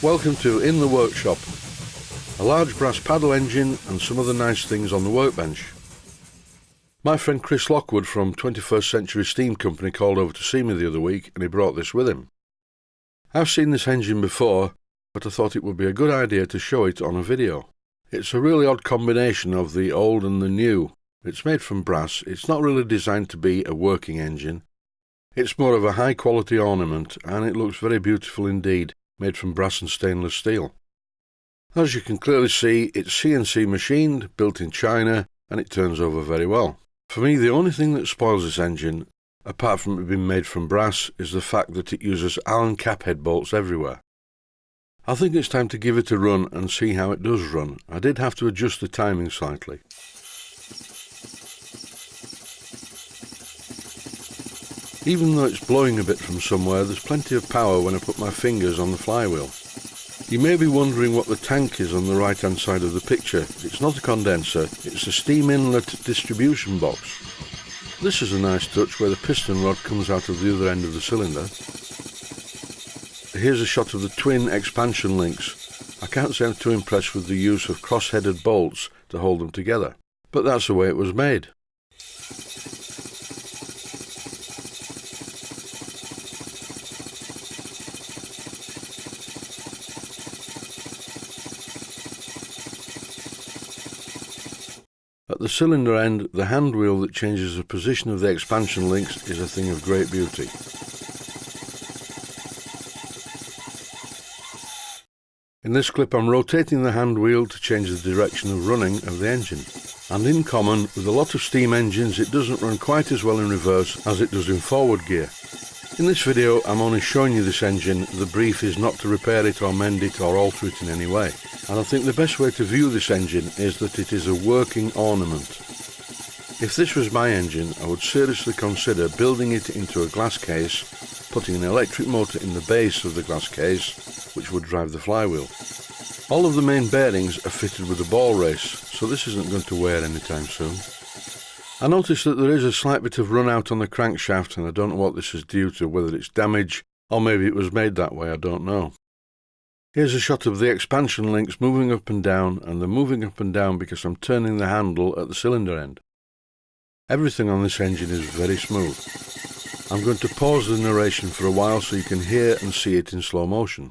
Welcome to In the Workshop, a large brass paddle engine and some other nice things on the workbench. My friend Chris Lockwood from 21st Century Steam Company called over to see me the other week and he brought this with him. I've seen this engine before, but I thought it would be a good idea to show it on a video. It's a really odd combination of the old and the new. It's made from brass, it's not really designed to be a working engine. It's more of a high quality ornament and it looks very beautiful indeed, made from brass and stainless steel. As you can clearly see, it's CNC machined, built in China, and it turns over very well. For me, the only thing that spoils this engine, apart from it being made from brass, is the fact that it uses Allen cap head bolts everywhere. I think it's time to give it a run and see how it does run. I did have to adjust the timing slightly. Even though it's blowing a bit from somewhere, there's plenty of power when I put my fingers on the flywheel. You may be wondering what the tank is on the right hand side of the picture. It's not a condenser, it's a steam inlet distribution box. This is a nice touch where the piston rod comes out of the other end of the cylinder. Here's a shot of the twin expansion links. I can't say I'm too impressed with the use of cross-headed bolts to hold them together, but that's the way it was made. At the cylinder end, the hand wheel that changes the position of the expansion links is a thing of great beauty. In this clip I'm rotating the hand wheel to change the direction of running of the engine. And in common with a lot of steam engines, it doesn't run quite as well in reverse as it does in forward gear. In this video I'm only showing you this engine. The brief is not to repair it or mend it or alter it in any way. And I think the best way to view this engine is that it is a working ornament. If this was my engine, I would seriously consider building it into a glass case, putting an electric motor in the base of the glass case, which would drive the flywheel. All of the main bearings are fitted with a ball race, so this isn't going to wear anytime soon. I noticed that there is a slight bit of run out on the crankshaft, and I don't know what this is due to, whether it's damage or maybe it was made that way, I don't know. Here's a shot of the expansion links moving up and down, and they're moving up and down because I'm turning the handle at the cylinder end. Everything on this engine is very smooth. I'm going to pause the narration for a while so you can hear and see it in slow motion.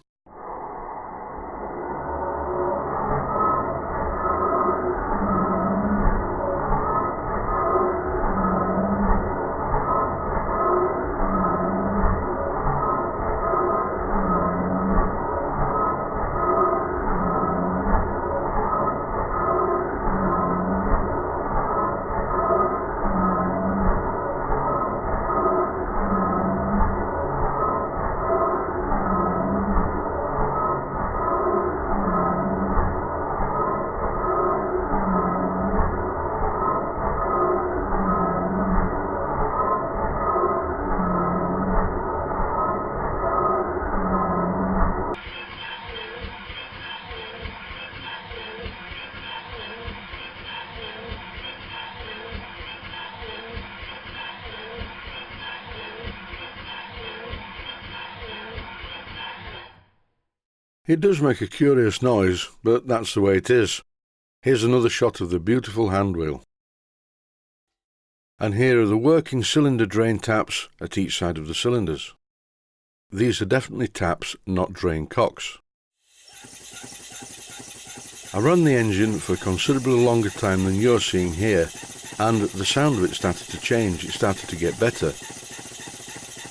It does make a curious noise, but that's the way it is. Here's another shot of the beautiful hand wheel. And here are the working cylinder drain taps at each side of the cylinders. These are definitely taps, not drain cocks. I ran the engine for a considerably longer time than you're seeing here, and the sound of it started to change, it started to get better.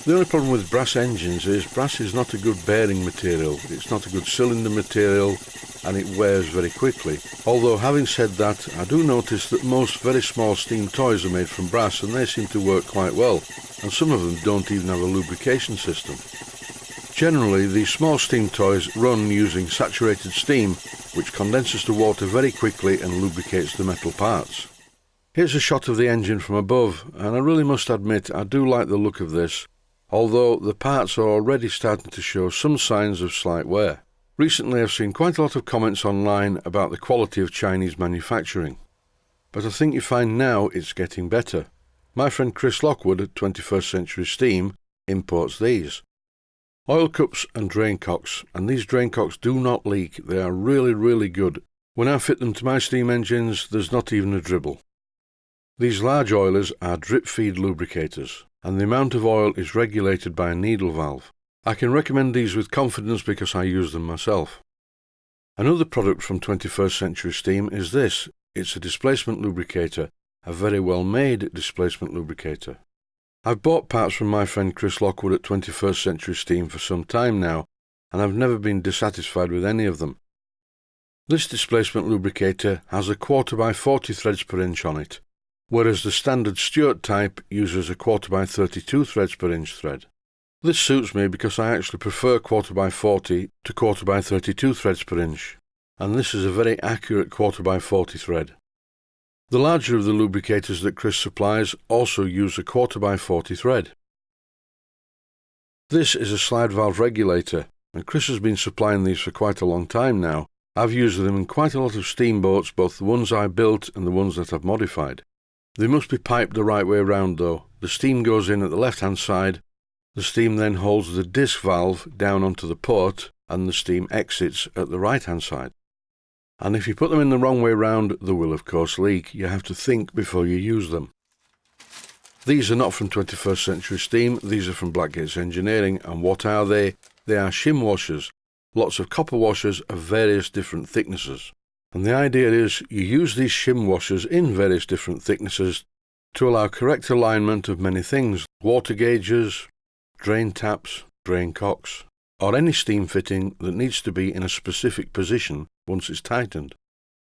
The only problem with brass engines is brass is not a good bearing material, it's not a good cylinder material, and it wears very quickly. Although having said that, I do notice that most very small steam toys are made from brass and they seem to work quite well, and some of them don't even have a lubrication system. Generally, these small steam toys run using saturated steam, which condenses the water very quickly and lubricates the metal parts. Here's a shot of the engine from above, and I really must admit I do like the look of this, although the parts are already starting to show some signs of slight wear. Recently I've seen quite a lot of comments online about the quality of Chinese manufacturing, but I think you find now it's getting better. My friend Chris Lockwood at 21st Century Steam imports these. Oil cups and drain cocks, and these drain cocks do not leak. They are really good. When I fit them to my steam engines, there's not even a dribble. These large oilers are drip feed lubricators, and the amount of oil is regulated by a needle valve. I can recommend these with confidence because I use them myself. Another product from 21st Century Steam is this. It's a displacement lubricator, a very well made displacement lubricator. I've bought parts from my friend Chris Lockwood at 21st Century Steam for some time now, and I've never been dissatisfied with any of them. This displacement lubricator has a 1/4x40 threads per inch on it, whereas the standard Stewart type uses a 1/4x32 threads per inch thread. This suits me because I actually prefer 1/4x40 to 1/4x32 threads per inch, and this is a very accurate 1/4x40 thread. The larger of the lubricators that Chris supplies also use a 1/4x40 thread. This is a slide valve regulator, and Chris has been supplying these for quite a long time now. I've used them in quite a lot of steamboats, both the ones I built and the ones that I've modified. They must be piped the right way around though. The steam goes in at the left-hand side, the steam then holds the disc valve down onto the port, and the steam exits at the right-hand side. And if you put them in the wrong way round, they will of course leak. You have to think before you use them. These are not from 21st Century Steam, these are from Blackgates Engineering, and what are they? They are Shim Washers, lots of copper washers of various different thicknesses. And the idea is you use these Shim washers in various different thicknesses to allow correct alignment of many things, water gauges, drain taps, drain cocks, or any steam fitting that needs to be in a specific position once it's tightened.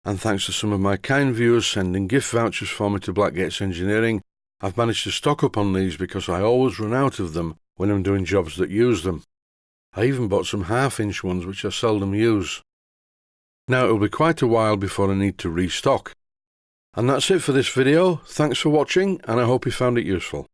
And thanks to some of my kind viewers sending gift vouchers for me to Blackgates Engineering, I've managed to stock up on these because I always run out of them when I'm doing jobs that use them. I even bought some 1/2-inch ones which I seldom use. Now it'll be quite a while before I need to restock. And that's it for this video. Thanks for watching, and I hope you found it useful.